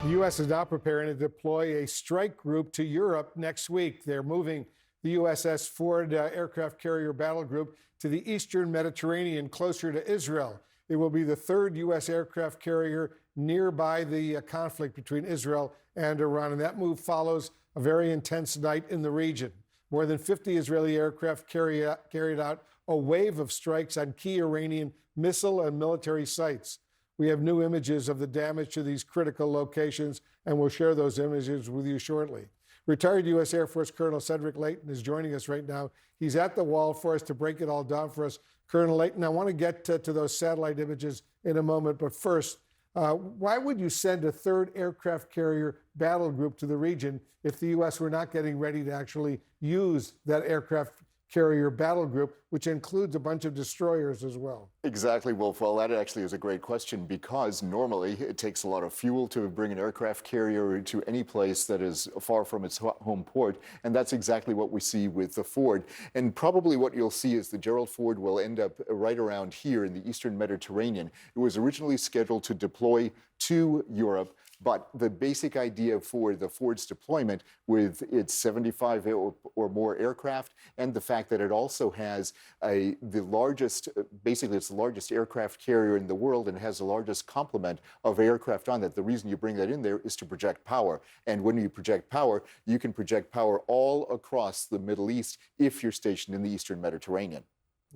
The U.S. is now preparing to deploy a strike group to Europe next week. They're moving the USS Ford aircraft carrier battle group to the eastern Mediterranean, closer to Israel. It will be the third U.S. aircraft carrier nearby the conflict between Israel and Iran. And that move follows a very intense night in the region. More than 50 Israeli aircraft carried out a wave of strikes on key Iranian missile and military sites. We have new images of the damage to these critical locations, and we'll share those images with you shortly. Retired U.S. Air Force Colonel Cedric Leighton is joining us right now. He's at the wall for us to break it all down for us. Colonel Leighton, I want to get to those satellite images in a moment, but first, why would you send a third aircraft carrier battle group to the region if the U.S. were not getting ready to actually use that aircraft carrier battle group, which includes a bunch of destroyers as well? Exactly, Wolf. Well, that actually is a great question, because normally it takes a lot of fuel to bring an aircraft carrier to any place that is far from its home port, and that's exactly what we see with the Ford. And probably what you'll see is the Gerald Ford will end up right around here in the eastern Mediterranean. It was originally scheduled to deploy to Europe, but the basic idea for the Ford's deployment, with its 75 or more aircraft, and the fact that it also has the largest, basically it's the largest aircraft carrier in the world and has the largest complement of aircraft on that. The reason you bring that in there is to project power. And when you project power, you can project power all across the Middle East if you're stationed in the eastern Mediterranean.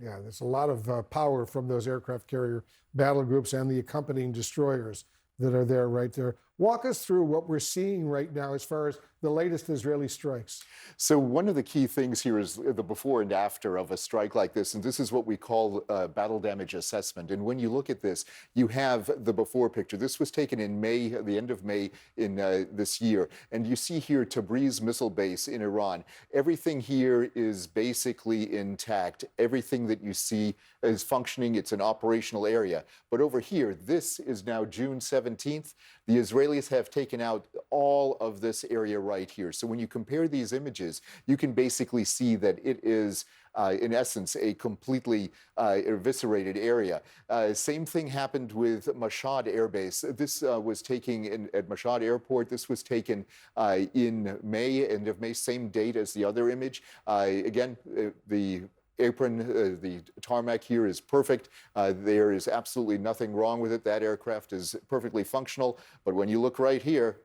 Yeah, there's a lot of power from those aircraft carrier battle groups and the accompanying destroyers that are there right there. Walk us through what we're seeing right now as far as the latest Israeli strikes. So one of the key things here is the before and after of a strike like this, and this is what we call battle damage assessment. And when you look at this, you have the before picture. This was taken in May, the end of May in this year. And you see here Tabriz missile base in Iran. Everything here is basically intact. Everything that you see is functioning. It's an operational area. But over here, this is now June 17th. The Israelis have taken out all of this area right here. So when you compare these images, you can basically see that it is, in essence, a completely eviscerated area. Same thing happened with Mashhad Air Base. This was taken at Mashhad Airport. This was taken in May, end of May, same date as the other image. Again, the apron, the tarmac here is perfect. There is absolutely nothing wrong with it. That aircraft is perfectly functional. But when you look right here,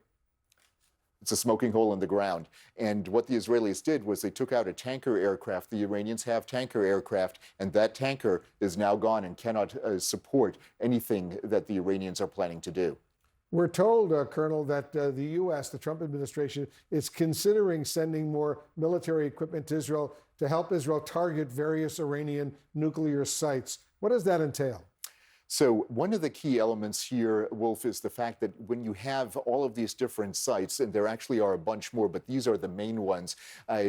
it's a smoking hole in the ground. And what the Israelis did was they took out a tanker aircraft. The Iranians have tanker aircraft, and that tanker is now gone and cannot support anything that the Iranians are planning to do. We're told, Colonel, that the U.S., the Trump administration, is considering sending more military equipment to Israel to help Israel target various Iranian nuclear sites. What does that entail? So one of the key elements here, Wolf, is the fact that when you have all of these different sites, and there actually are a bunch more, but these are the main ones.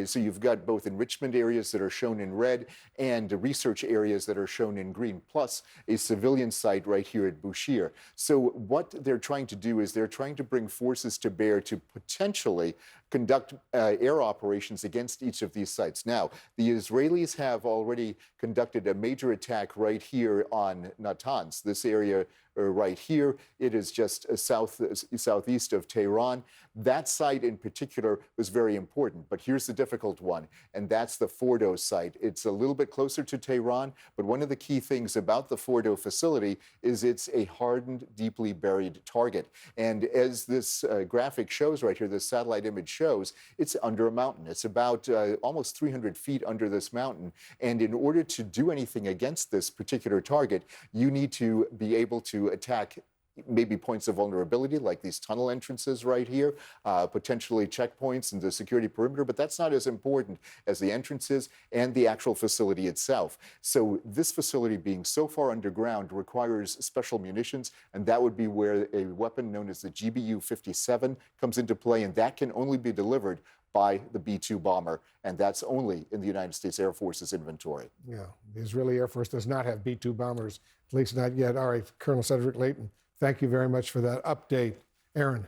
So you've got both enrichment areas that are shown in red and research areas that are shown in green, plus a civilian site right here at Bushehr. So what they're trying to do is they're trying to bring forces to bear to potentially conduct air operations against each of these sites. Now, the Israelis have already conducted a major attack right here on Natanz, this area right here. It is just southeast of Tehran. That site in particular was very important, but here's the difficult one, and that's the Fordo site. It's a little bit closer to Tehran, but one of the key things about the Fordo facility is it's a hardened, deeply buried target. And as this graphic shows right here, this satellite image shows, it's under a mountain. It's about almost 300 feet under this mountain. And in order to do anything against this particular target, you need to be able to attack maybe points of vulnerability like these tunnel entrances right here, potentially checkpoints and the security perimeter, but that's not as important as the entrances and the actual facility itself. So this facility being so far underground requires special munitions, and that would be where a weapon known as the GBU-57 comes into play, and that can only be delivered by the B-2 bomber, and that's only in the United States Air Force's inventory. Yeah, the Israeli Air Force does not have B-2 bombers, at least not yet. All right, Colonel Cedric Leighton, thank you very much for that update. Aaron.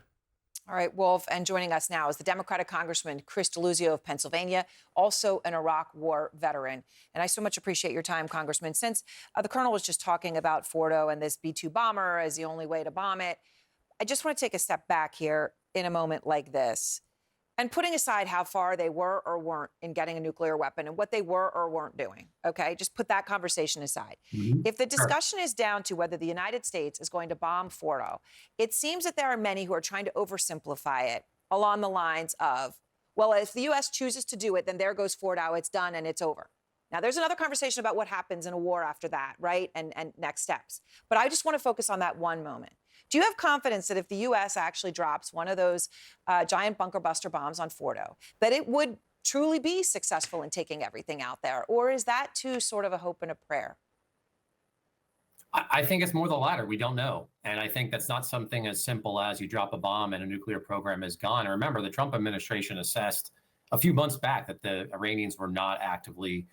All right, Wolf, and joining us now is the Democratic Congressman Chris Deluzio of Pennsylvania, also an Iraq War veteran. And I so much appreciate your time, Congressman. Since the Colonel was just talking about Fordo and this B-2 bomber as the only way to bomb it, I just want to take a step back here in a moment like this. And putting aside how far they were or weren't in getting a nuclear weapon and what they were or weren't doing, okay? Just put that conversation aside. If the discussion is down to whether the United States is going to bomb Fordo, it seems that there are many who are trying to oversimplify it along the lines of, well, if the U.S. chooses to do it, then there goes Fordo, it's done and it's over. Now, there's another conversation about what happens in a war after that, right? And next steps. But I just want to focus on that one moment. Do you have confidence that if the U.S. actually drops one of those giant bunker buster bombs on Fordo, that it would truly be successful in taking everything out there? Or is that too sort of a hope and a prayer? I think it's more the latter. We don't know. And I think that's not something as simple as you drop a bomb and a nuclear program is gone. And remember, the Trump administration assessed a few months back that the Iranians were not actively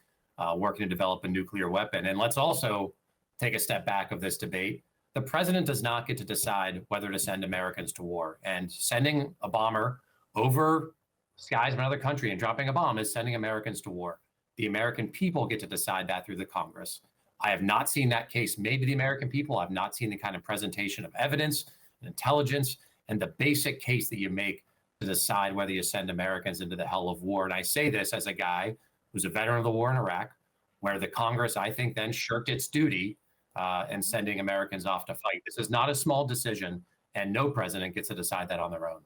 working to develop a nuclear weapon. And let's also take a step back of this debate. The president does not get to decide whether to send Americans to war. And sending a bomber over skies of another country and dropping a bomb is sending Americans to war. The American people get to decide that through the Congress. I have not seen that case made to the American people. I've not seen the kind of presentation of evidence and intelligence and the basic case that you make to decide whether you send Americans into the hell of war. And I say this as a guy who's a veteran of the war in Iraq, where the Congress, I think, then shirked its duty and sending Americans off to fight. This is not a small decision, and no president gets to decide that on their own.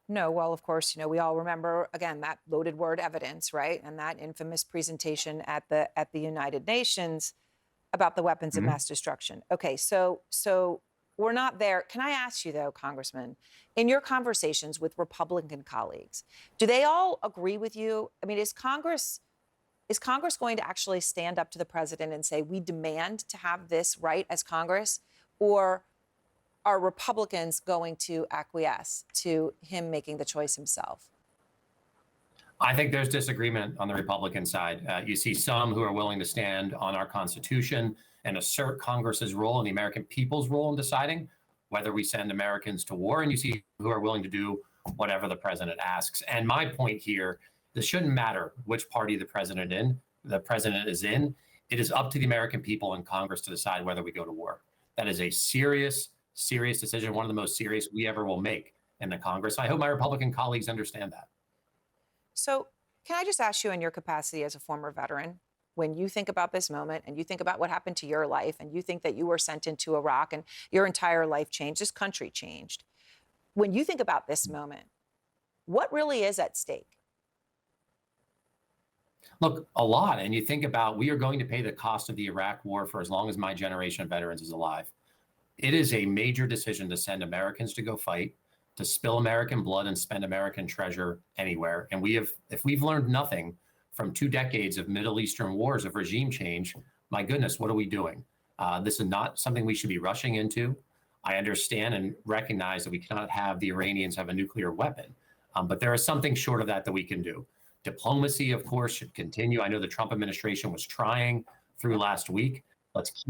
No, well, of course, we all remember, again, that loaded word evidence, right? And that infamous presentation at the United Nations about the weapons of mass destruction. Okay, so we're not there. Can I ask you, though, Congressman, in your conversations with Republican colleagues, do they all agree with you? I mean, is Congress going to actually stand up to the president and say, we demand to have this right as Congress? Or are Republicans going to acquiesce to him making the choice himself? I think there's disagreement on the Republican side. You see some who are willing to stand on our Constitution and assert Congress's role and the American people's role in deciding whether we send Americans to war. And you see who are willing to do whatever the president asks. And my point here, this shouldn't matter which party the president is in. It is up to the American people and Congress to decide whether we go to war. That is a serious decision, one of the most serious we ever will make in the Congress. I hope my Republican colleagues understand that. So can I just ask you, in your capacity as a former veteran, when you think about this moment and you think about what happened to your life and you think that you were sent into Iraq and your entire life changed, this country changed. When you think about this moment, what really is at stake? Look, a lot. And you think about, we are going to pay the cost of the Iraq war for as long as my generation of veterans is alive. It is a major decision to send Americans to go fight, to spill American blood and spend American treasure anywhere. And if we've learned nothing from 2 decades of Middle Eastern wars, of regime change, my goodness, what are we doing? This is not something we should be rushing into. I understand and recognize that we cannot have the Iranians have a nuclear weapon, but there is something short of that we can do. Diplomacy, of course, should continue. I know the Trump administration was trying through last week. Let's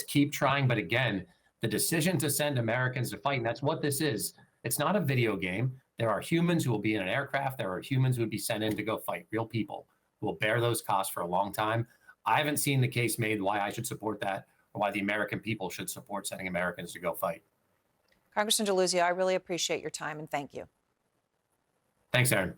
keep trying. But again, the decision to send Americans to fight, and that's what this is. It's not a video game. There are humans who will be in an aircraft. There are humans who would be sent in to go fight, real people who will bear those costs for a long time. I haven't seen the case made why I should support that or why the American people should support sending Americans to go fight. Congressman DeLuzio, I really appreciate your time and thank you. Thanks, Aaron.